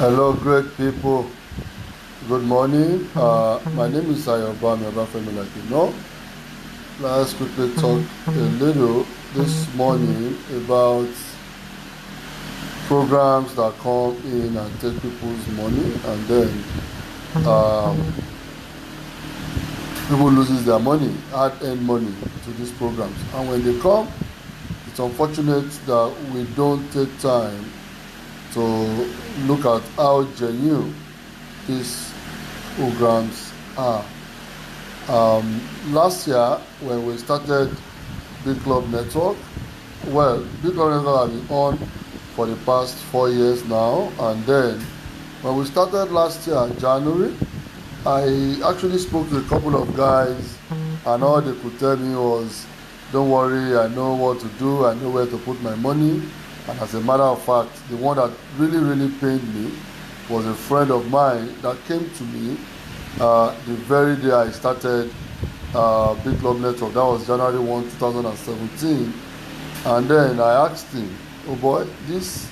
Hello, great people. Good morning. My name is Ayobami Obafemi, like you know. Let's quickly talk a little this morning about programs that come in and take people's money, and then people loses their money, hard-earned money to these programs. And when they come, it's unfortunate that we don't take time to look at how genuine these programs are. Last year, when we started Big Club Network, well, Big Club Network has been on for the past 4 years now, and then when we started last year, January, I actually spoke to a couple of guys, and all they could tell me was, don't worry, I know what to do, I know where to put my money. And as a matter of fact, the one that really pained me was a friend of mine that came to me the very day I started Big Club Network. That was January 1, 2017. And then I asked him, oh boy, this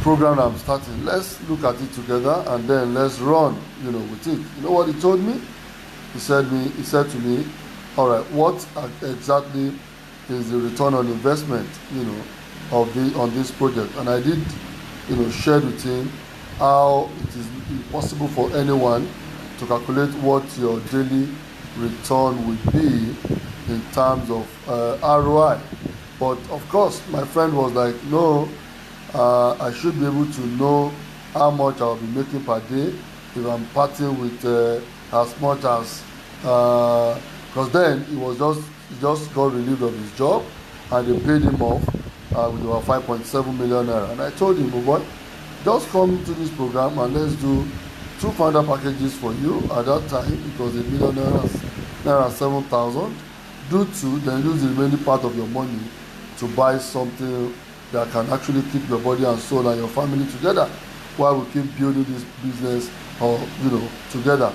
program I'm starting, let's look at it together and then let's run, with it. You know what he told me? He said to me, all right, what exactly is the return on investment, on this project? And I did, share with him how it is impossible for anyone to calculate what your daily return would be in terms of ROI. But of course, my friend was like, no, I should be able to know how much I'll be making per day if I'm parting with as much as, because then he just got relieved of his job and they paid him off with about 5.7 million naira. And I told him, oh boy, just come to this program and let's do 2 founder packages for you. At that time, it was $1 million naira 7,000. Do 2, then use the remaining part of your money to buy something that can actually keep your body and soul and your family together while we keep building this business together.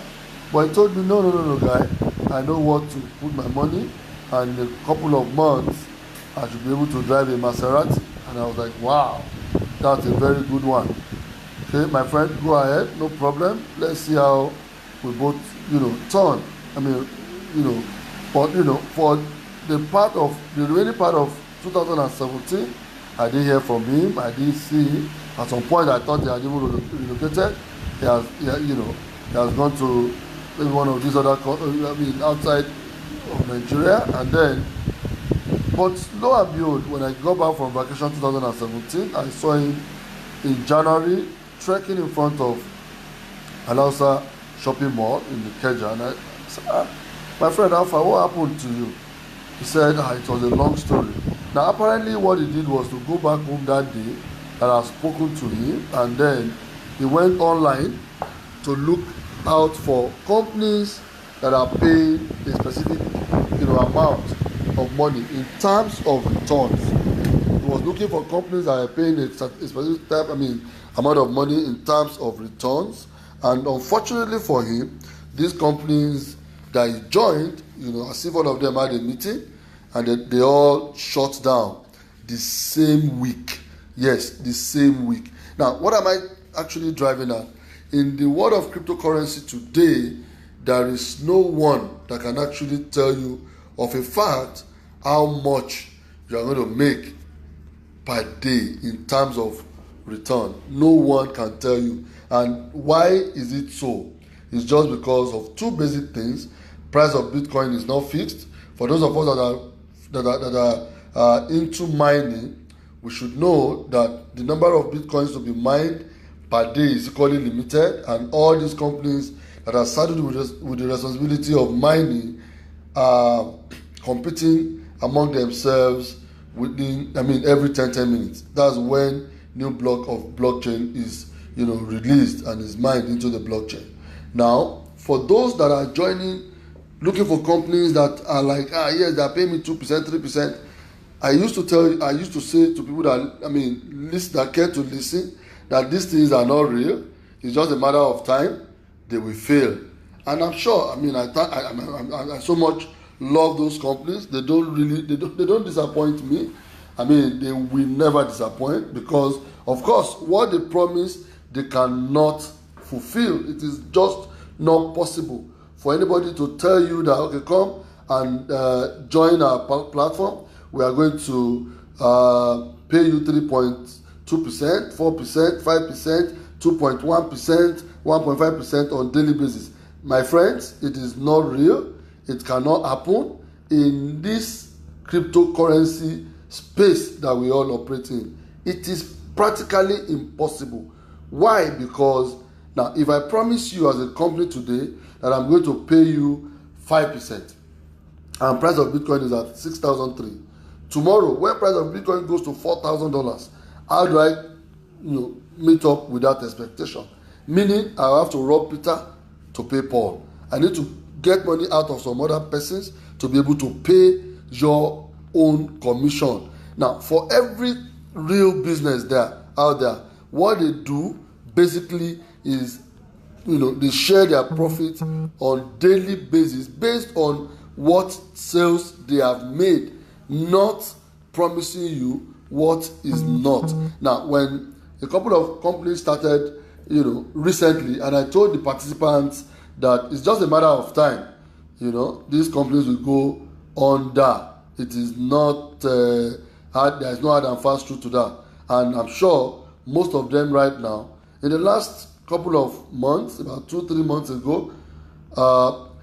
But he told me, no, guy, I know what to put my money, and in a couple of months, I should be able to drive a Maserati. And I was like, wow, that's a very good one. Okay, my friend, go ahead, no problem. Let's see how we both, turn. For the remaining part of 2017, I didn't hear from him. I didn't see him. At some point, I thought he had even relocated. He has gone to maybe one of these other, outside of Nigeria. And then, but lo and behold, when I got back from vacation 2017, I saw him in January trekking in front of Alausa shopping mall in the Keja. And I said, my friend Alpha, what happened to you? He said, it was a long story. Now, apparently what he did was to go back home that day and I spoken to him, and then he went online to look out for companies that are paying a specific amount of money in terms of returns. He was looking for companies that are paying a specific amount of money in terms of returns, and unfortunately for him, these companies that he joined, as if all of them had a meeting, and they all shut down the same week. Yes, the same week. Now, what am I actually driving at? In the world of cryptocurrency today, there is no one that can actually tell you of a fact how much you are going to make per day in terms of return. No one can tell you. And why is it so? It's just because of 2 basic things. Price of Bitcoin is not fixed. For those of us that are into mining, we should know that the number of Bitcoins to be mined per day is equally limited, and all these companies that are saddled with the responsibility of mining are competing among themselves within, every 10 minutes. That's when new block of blockchain is, released and is mined into the blockchain. Now, for those that are joining, looking for companies that are like, yes, they are paying me 2%, 3%. I used to say to people that care to listen, that these things are not real. It's just a matter of time. They will fail. And I'm sure, I so much love those companies. They don't disappoint me. They will never disappoint, because of course what they promise they cannot fulfill. It is just not possible for anybody to tell you that, okay, come and join our platform. We are going to pay you 3.2%, 4%, 5%, 2.1%, 1.5% on daily basis. My friends, it is not real. It cannot happen in this cryptocurrency space that we all operate in. It is practically impossible. Why? Because now, if I promise you as a company today that I'm going to pay you 5%, and price of Bitcoin is at 6,003. Tomorrow, when price of Bitcoin goes to $4,000, how do I, meet up with that expectation? Meaning, I have to rob Peter to pay Paul. I need to get money out of some other persons to be able to pay your own commission. Now, for every real business out there, what they do basically is, they share their profits on daily basis based on what sales they have made, not promising you what is not. Now, when a couple of companies started, recently, and I told the participants that it's just a matter of time, these companies will go under. It is not hard. There is no hard and fast truth to that, and I'm sure most of them right now, in the last couple of months, about 2-3 months ago,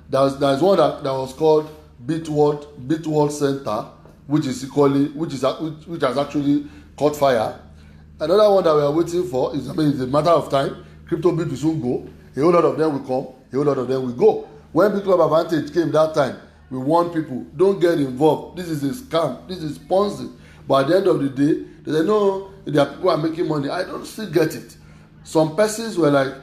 there's one that was called Bitworld Center, which has actually caught fire. Another one that we are waiting for is, it's a matter of time. CryptoBit will soon go. A whole lot of them will come. A whole lot of them will go. When Bitcoin Advantage came that time, we warned people, don't get involved. This is a scam. This is Ponzi. But at the end of the day, they say, no, there are people who are making money. I don't still get it. Some persons were like,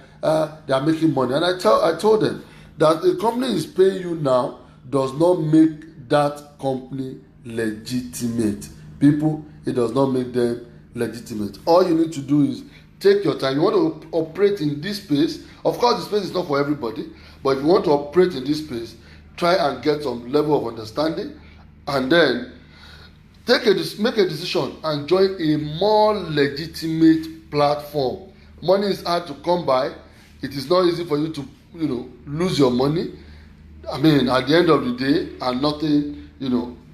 they are making money. And I told them that a company is paying you now does not make that company legitimate. People, it does not make them legitimate. All you need to do is take your time. You want to operate in this space. Of course, the space is not for everybody, but if you want to operate in this space, try and get some level of understanding, and then make a decision and join a more legitimate platform. Money is hard to come by. It is not easy for you to lose your money. At the end of the day, and nothing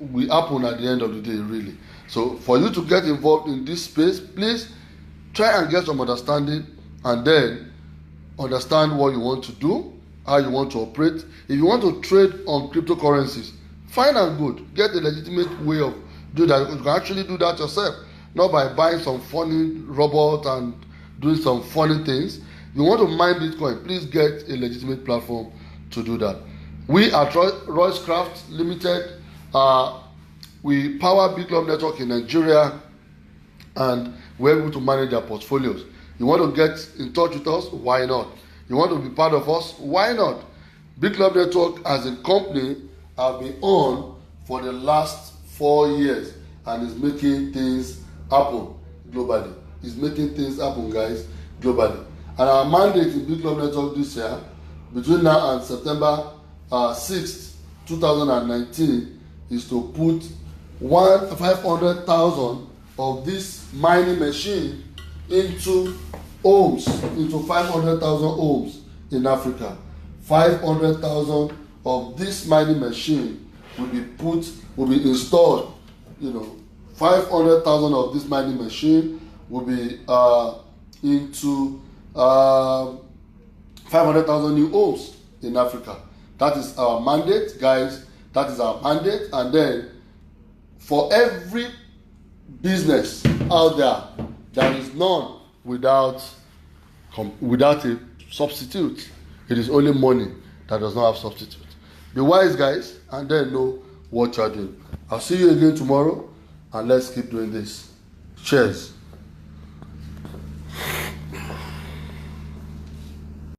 will happen at the end of the day, really. So for you to get involved in this space, please try and get some understanding, and then understand what you want to do, how you want to operate. If you want to trade on cryptocurrencies, fine and good. Get a legitimate way of doing that. You can actually do that yourself, not by buying some funny robot and doing some funny things. If you want to mine Bitcoin, please get a legitimate platform to do that. We at Roycraft Limited, we power Big Club Network in Nigeria, and we're able to manage their portfolios. You want to get in touch with us? Why not? You want to be part of us? Why not? Big Club Network as a company have been on for the last 4 years and is making things happen globally. It's making things happen, guys, globally. And our mandate in Big Club Network this year, between now and September 6th, 2019, is to put 500,000 of this mining machine into homes, into 500,000 homes in Africa. 500,000 of this mining machine will be installed. 500,000 of this mining machine will be into 500,000 new homes in Africa. That is our mandate, guys. That is our mandate. And then for every business out there is none without a substitute. It is only money that does not have substitute. Be wise, guys, and then know what you are doing. I'll see you again tomorrow, and let's keep doing this. Cheers.